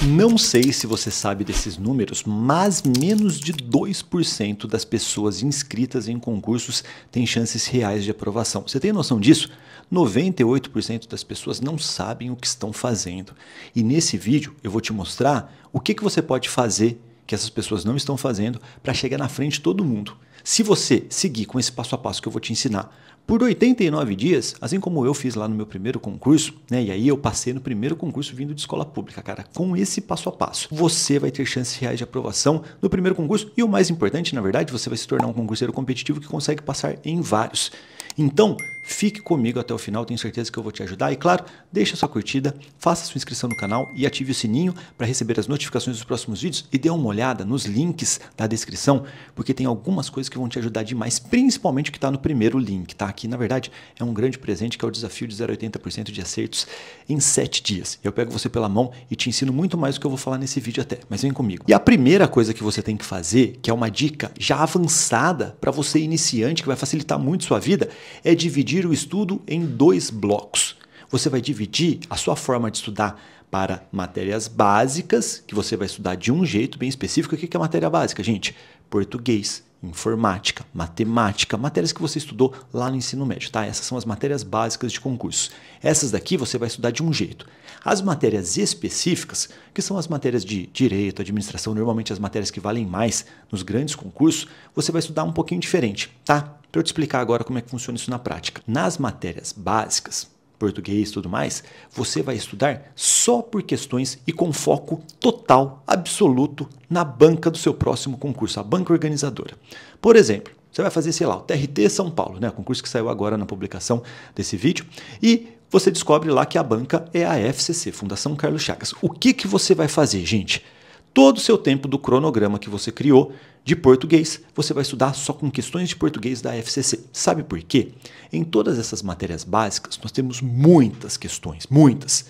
Não sei se você sabe desses números, mas menos de 2% das pessoas inscritas em concursos têm chances reais de aprovação. Você tem noção disso? 98% das pessoas não sabem o que estão fazendo. E nesse vídeo eu vou te mostrar o que você pode fazer que essas pessoas não estão fazendo para chegar na frente de todo mundo. Se você seguir com esse passo a passo que eu vou te ensinar por 89 dias, assim como eu fiz lá no meu primeiro concurso, né? E aí eu passei no primeiro concurso vindo de escola pública, cara, com esse passo a passo. Você vai ter chances reais de aprovação no primeiro concurso e o mais importante, na verdade, você vai se tornar um concurseiro competitivo que consegue passar em vários. Então, fique comigo até o final, tenho certeza que eu vou te ajudar. E claro, deixa sua curtida, faça sua inscrição no canal e ative o sininho para receber as notificações dos próximos vídeos e dê uma olhada nos links da descrição, porque tem algumas coisas que vão te ajudar demais, principalmente o que está no primeiro link, tá? Aqui, na verdade, é um grande presente que é o desafio de 0 a 80% de acertos em 7 dias. Eu pego você pela mão e te ensino muito mais do que eu vou falar nesse vídeo até, mas vem comigo. E a primeira coisa que você tem que fazer, que é uma dica já avançada para você iniciante, que vai facilitar muito sua vida, é dividir o estudo em 2 blocos. Você vai dividir a sua forma de estudar para matérias básicas, que você vai estudar de um jeito bem específico. O que é matéria básica, gente? Português, informática, matemática, matérias que você estudou lá no ensino médio, tá? Essas são as matérias básicas de concurso. Essas daqui você vai estudar de um jeito. As matérias específicas, que são as matérias de direito, administração, normalmente as matérias que valem mais nos grandes concursos, você vai estudar um pouquinho diferente, tá? Para eu te explicar agora como é que funciona isso na prática. Nas matérias básicas, português e tudo mais, você vai estudar só por questões e com foco total, absoluto, na banca do seu próximo concurso, a banca organizadora. Por exemplo, você vai fazer, sei lá, o TRT São Paulo, né? O concurso que saiu agora na publicação desse vídeo, e você descobre lá que a banca é a FCC, Fundação Carlos Chagas. O que você vai fazer, gente? Todo o seu tempo do cronograma que você criou de português, você vai estudar só com questões de português da FCC. Sabe por quê? Em todas essas matérias básicas, nós temos muitas questões, muitas.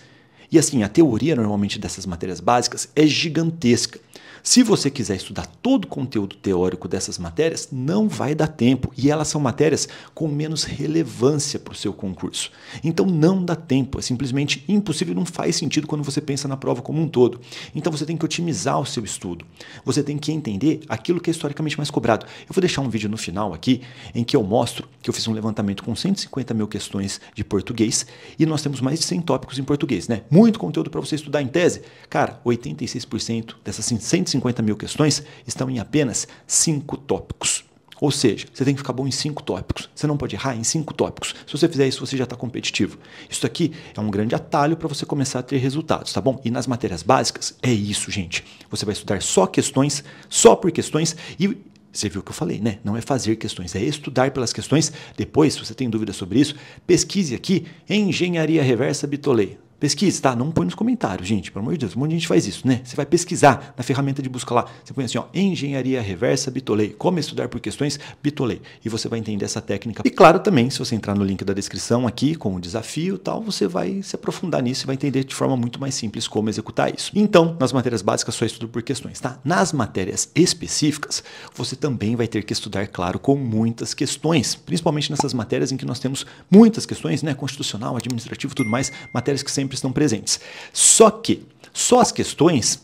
E assim, a teoria normalmente dessas matérias básicas é gigantesca. Se você quiser estudar todo o conteúdo teórico dessas matérias, não vai dar tempo. E elas são matérias com menos relevância para o seu concurso. Então não dá tempo, é simplesmente impossível, não faz sentido quando você pensa na prova como um todo. Então você tem que otimizar o seu estudo. Você tem que entender aquilo que é historicamente mais cobrado. Eu vou deixar um vídeo no final aqui em que eu mostro que eu fiz um levantamento com 150 mil questões de português e nós temos mais de 100 tópicos em português, né? Muito conteúdo para você estudar em tese. Cara, 86% dessas 150 mil questões estão em apenas 5 tópicos. Ou seja, você tem que ficar bom em 5 tópicos. Você não pode errar em 5 tópicos. Se você fizer isso, você já está competitivo. Isso aqui é um grande atalho para você começar a ter resultados, tá bom? E nas matérias básicas, é isso, gente. Você vai estudar só questões, só por questões e... Você viu o que eu falei, né? Não é fazer questões, é estudar pelas questões. Depois, se você tem dúvida sobre isso, pesquise aqui em Engenharia Reversa Bitoley. Pesquise, tá? Não põe nos comentários, gente. Pelo amor de Deus, um monte de gente faz isso, né? Você vai pesquisar na ferramenta de busca lá. Você põe assim, ó, Engenharia Reversa Bitoley. Como estudar por questões Bitoley. E você vai entender essa técnica. E claro também, se você entrar no link da descrição aqui, com o desafio e tal, você vai se aprofundar nisso e vai entender de forma muito mais simples como executar isso. Então, nas matérias básicas, só estudo por questões, tá? Nas matérias específicas, você também vai ter que estudar, claro, com muitas questões. Principalmente nessas matérias em que nós temos muitas questões, né? Constitucional, administrativo, tudo mais. Matérias que sempre estão presentes. Só que só as questões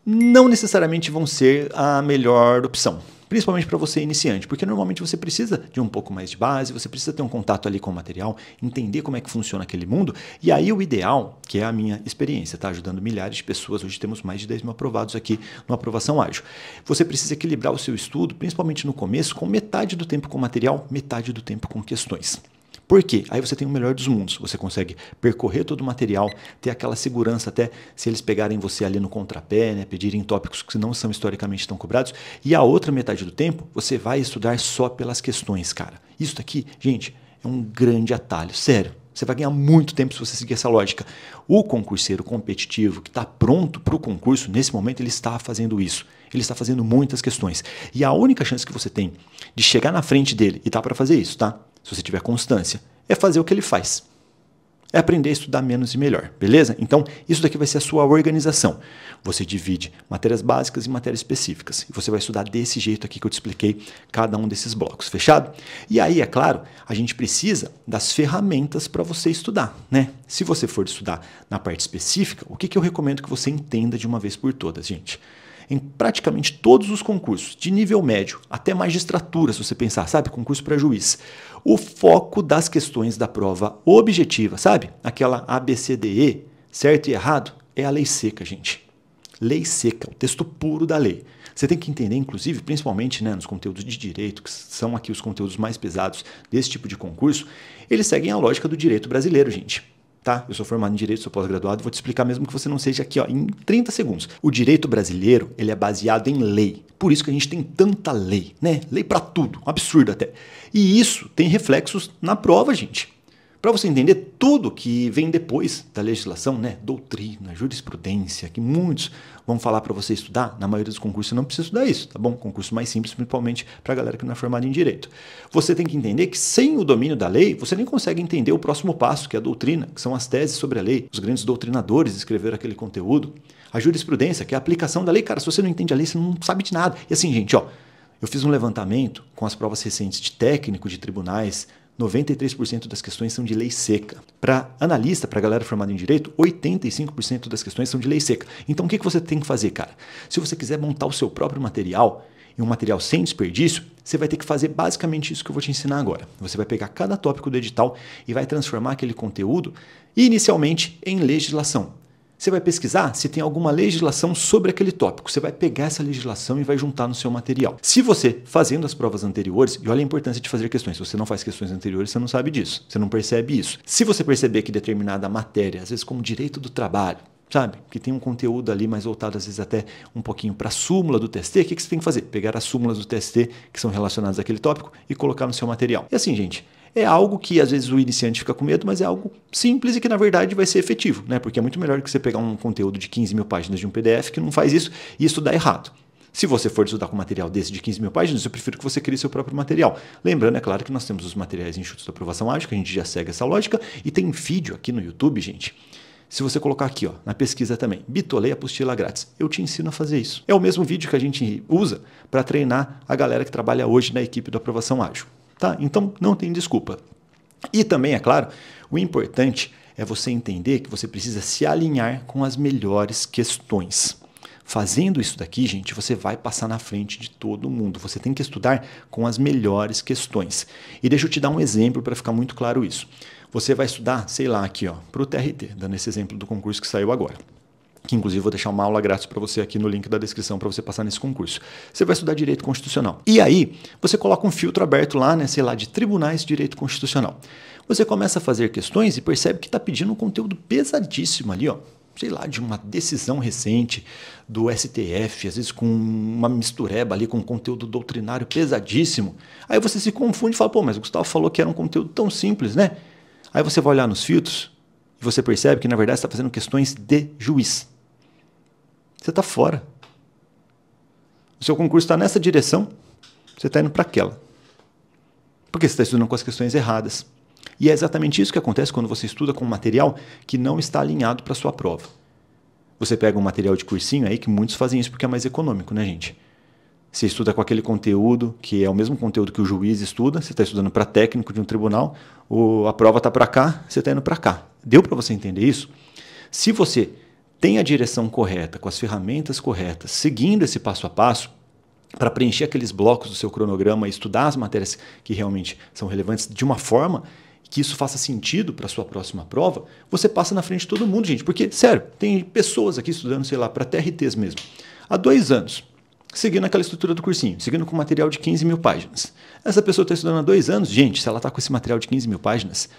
não necessariamente vão ser a melhor opção, principalmente para você iniciante, porque normalmente você precisa de um pouco mais de base, você precisa ter um contato ali com o material, entender como é que funciona aquele mundo, e aí o ideal, que é a minha experiência, tá ajudando milhares de pessoas, hoje temos mais de 10 mil aprovados aqui no Aprovação Ágil. Você precisa equilibrar o seu estudo, principalmente no começo, com metade do tempo com material, metade do tempo com questões. Por quê? Aí você tem o melhor dos mundos. Você consegue percorrer todo o material, ter aquela segurança até se eles pegarem você ali no contrapé, né, pedirem tópicos que não são historicamente tão cobrados. E a outra metade do tempo, você vai estudar só pelas questões, cara. Isso aqui, gente, é um grande atalho. Sério. Você vai ganhar muito tempo se você seguir essa lógica. O concurseiro competitivo que está pronto para o concurso, nesse momento, ele está fazendo isso. Ele está fazendo muitas questões. E a única chance que você tem de chegar na frente dele, e tá para fazer isso, tá? Se você tiver constância, é fazer o que ele faz. é aprender a estudar menos e melhor, beleza? Então, isso daqui vai ser a sua organização. Você divide matérias básicas e matérias específicas. E você vai estudar desse jeito aqui que eu te expliquei cada um desses blocos, fechado? E aí, é claro, a gente precisa das ferramentas para você estudar, né? Se você for estudar na parte específica, o que eu recomendo que você entenda de uma vez por todas, gente? Em praticamente todos os concursos, de nível médio até magistratura, se você pensar, sabe? Concurso para juiz. O foco das questões da prova objetiva, sabe? Aquela ABCDE, certo e errado, é a lei seca, gente. Lei seca, o texto puro da lei. Você tem que entender, inclusive, principalmente, né, nos conteúdos de direito, que são aqui os conteúdos mais pesados desse tipo de concurso, eles seguem a lógica do direito brasileiro, gente. Tá? Eu sou formado em Direito, sou pós-graduado, vou te explicar mesmo que você não seja aqui ó, em 30 segundos. O direito brasileiro ele é baseado em lei. Por isso que a gente tem tanta lei, né? Lei para tudo, um absurdo até. E isso tem reflexos na prova, gente. Para você entender tudo que vem depois da legislação, né? Doutrina, jurisprudência, que muitos vão falar para você estudar, na maioria dos concursos você não precisa estudar isso, tá bom? Concurso mais simples, principalmente para a galera que não é formada em Direito. Você tem que entender que sem o domínio da lei, você nem consegue entender o próximo passo, que é a doutrina, que são as teses sobre a lei. Os grandes doutrinadores escreveram aquele conteúdo. A jurisprudência, que é a aplicação da lei. Cara, se você não entende a lei, você não sabe de nada. E assim, gente, ó, eu fiz um levantamento com as provas recentes de técnico de tribunais, 93% das questões são de lei seca. Para analista, para a galera formada em direito, 85% das questões são de lei seca. Então o que você tem que fazer, cara? Se você quiser montar o seu próprio material, e um material sem desperdício, você vai ter que fazer basicamente isso que eu vou te ensinar agora. Você vai pegar cada tópico do edital e vai transformar aquele conteúdo inicialmente em legislação. Você vai pesquisar se tem alguma legislação sobre aquele tópico. Você vai pegar essa legislação e vai juntar no seu material. Se você, fazendo as provas anteriores, e olha a importância de fazer questões, se você não faz questões anteriores, você não sabe disso, você não percebe isso. Se você perceber que determinada matéria, às vezes como direito do trabalho, sabe, que tem um conteúdo ali mais voltado às vezes até um pouquinho para a súmula do TST, o que você tem que fazer? Pegar as súmulas do TST que são relacionadas àquele tópico e colocar no seu material. E assim, gente, é algo que às vezes o iniciante fica com medo, mas é algo simples e que na verdade vai ser efetivo, né? Porque é muito melhor que você pegar um conteúdo de 15 mil páginas de um PDF que não faz isso e estudar errado. Se você for estudar com material desse de 15 mil páginas, eu prefiro que você crie seu próprio material. Lembrando, é claro, que nós temos os materiais enxutos da aprovação ágil, que a gente já segue essa lógica, e tem vídeo aqui no YouTube, gente. Se você colocar aqui, ó, na pesquisa também, Bitolei apostila grátis, eu te ensino a fazer isso. É o mesmo vídeo que a gente usa para treinar a galera que trabalha hoje na equipe da aprovação ágil. Tá? Então, não tem desculpa. E também, é claro, o importante é você entender que você precisa se alinhar com as melhores questões. Fazendo isso daqui, gente, você vai passar na frente de todo mundo. Você tem que estudar com as melhores questões. E deixa eu te dar um exemplo para ficar muito claro isso. Você vai estudar, sei lá, aqui, ó, para o TRT, dando esse exemplo do concurso que saiu agora. Que inclusive vou deixar uma aula grátis para você aqui no link da descrição para você passar nesse concurso. Você vai estudar Direito Constitucional. E aí, você coloca um filtro aberto lá, né, sei lá, de tribunais de Direito Constitucional. Você começa a fazer questões e percebe que está pedindo um conteúdo pesadíssimo ali, ó. Sei lá, de uma decisão recente do STF, às vezes com uma mistureba ali, com um conteúdo doutrinário pesadíssimo. Aí você se confunde e fala, pô, mas o Gustavo falou que era um conteúdo tão simples, né? Aí você vai olhar nos filtros e você percebe que, na verdade, você está fazendo questões de juiz. Você está fora. O seu concurso está nessa direção, você está indo para aquela. Porque você está estudando com as questões erradas. E é exatamente isso que acontece quando você estuda com um material que não está alinhado para a sua prova. Você pega um material de cursinho aí, que muitos fazem isso porque é mais econômico, né, gente? Você estuda com aquele conteúdo, que é o mesmo conteúdo que o juiz estuda, você está estudando para técnico de um tribunal, a prova está para cá, você está indo para cá. Deu para você entender isso? Se você tem a direção correta, com as ferramentas corretas, seguindo esse passo a passo, para preencher aqueles blocos do seu cronograma e estudar as matérias que realmente são relevantes de uma forma que isso faça sentido para a sua próxima prova, você passa na frente de todo mundo, gente. Porque, sério, tem pessoas aqui estudando, sei lá, para TRTs mesmo, há 2 anos, seguindo aquela estrutura do cursinho, seguindo com material de 15 mil páginas. Essa pessoa está estudando há 2 anos, gente, se ela está com esse material de 15 mil páginas,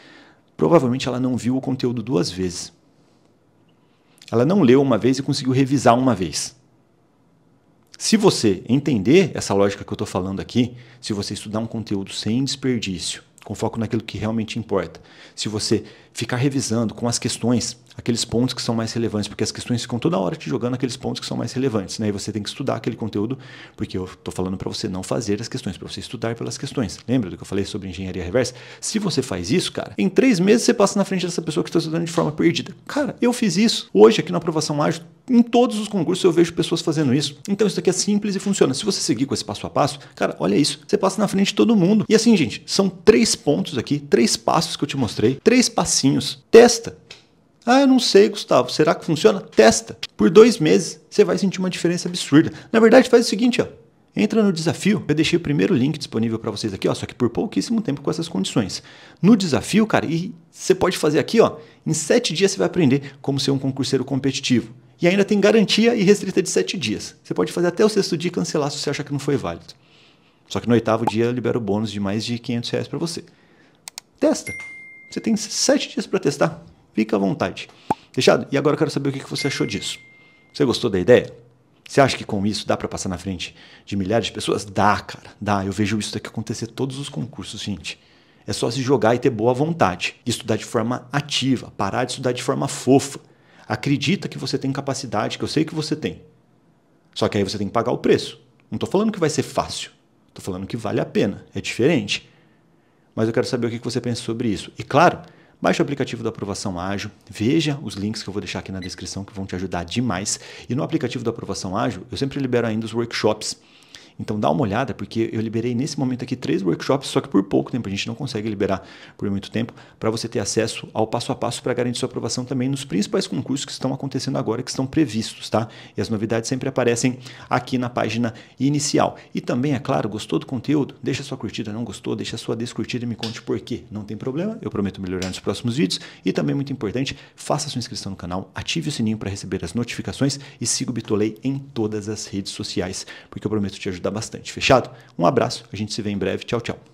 provavelmente ela não viu o conteúdo 2 vezes. Ela não leu uma vez e conseguiu revisar uma vez. Se você entender essa lógica que eu estou falando aqui, se você estudar um conteúdo sem desperdício, com foco naquilo que realmente importa, se você ficar revisando com as questões aqueles pontos que são mais relevantes, porque as questões ficam toda hora te jogando aqueles pontos que são mais relevantes, né? E você tem que estudar aquele conteúdo, porque eu estou falando para você não fazer as questões, para você estudar pelas questões. Lembra do que eu falei sobre engenharia reversa? Se você faz isso, cara, em 3 meses você passa na frente dessa pessoa que está estudando de forma perdida. Cara, eu fiz isso. Hoje, aqui na aprovação ágil, em todos os concursos eu vejo pessoas fazendo isso. Então isso daqui é simples e funciona. Se você seguir com esse passo a passo, cara, olha isso. Você passa na frente de todo mundo. E assim, gente, são 3 pontos aqui, 3 passos que eu te mostrei, 3 passinhos. Testa. Ah, eu não sei, Gustavo. Será que funciona? Testa. Por 2 meses, você vai sentir uma diferença absurda. Na verdade, faz o seguinte, ó. Entra no desafio. Eu deixei o primeiro link disponível para vocês aqui, ó, só que por pouquíssimo tempo com essas condições. No desafio, cara, e você pode fazer aqui, ó, em 7 dias você vai aprender como ser um concurseiro competitivo. E ainda tem garantia e restrita de 7 dias. Você pode fazer até o 6º dia e cancelar se você achar que não foi válido. Só que no 8º dia libera o bônus de mais de R$500 para você. Testa. Você tem 7 dias para testar. Fica à vontade. Fechado? E agora eu quero saber o que você achou disso. Você gostou da ideia? Você acha que com isso dá para passar na frente de milhares de pessoas? Dá, cara. Dá. Eu vejo isso daqui acontecer todos os concursos, gente. É só se jogar e ter boa vontade. E estudar de forma ativa. Parar de estudar de forma fofa. Acredita que você tem capacidade, que eu sei que você tem. Só que aí você tem que pagar o preço. Não estou falando que vai ser fácil. Estou falando que vale a pena. É diferente. Mas eu quero saber o que você pensa sobre isso. E claro, baixe o aplicativo da Aprovação Ágil, veja os links que eu vou deixar aqui na descrição que vão te ajudar demais. E no aplicativo da Aprovação Ágil, eu sempre libero ainda os workshops. Então dá uma olhada, porque eu liberei nesse momento aqui 3 workshops, só que por pouco tempo, a gente não consegue liberar por muito tempo, para você ter acesso ao passo a passo para garantir sua aprovação também nos principais concursos que estão acontecendo agora, que estão previstos, tá? E as novidades sempre aparecem aqui na página inicial. E também, é claro, gostou do conteúdo? Deixa sua curtida, não gostou? Deixa sua descurtida e me conte por quê. Não tem problema, eu prometo melhorar nos próximos vídeos. E também, muito importante, faça sua inscrição no canal, ative o sininho para receber as notificações e siga o Bitolei em todas as redes sociais, porque eu prometo te ajudar bastante. Fechado? Um abraço, a gente se vê em breve. Tchau, tchau.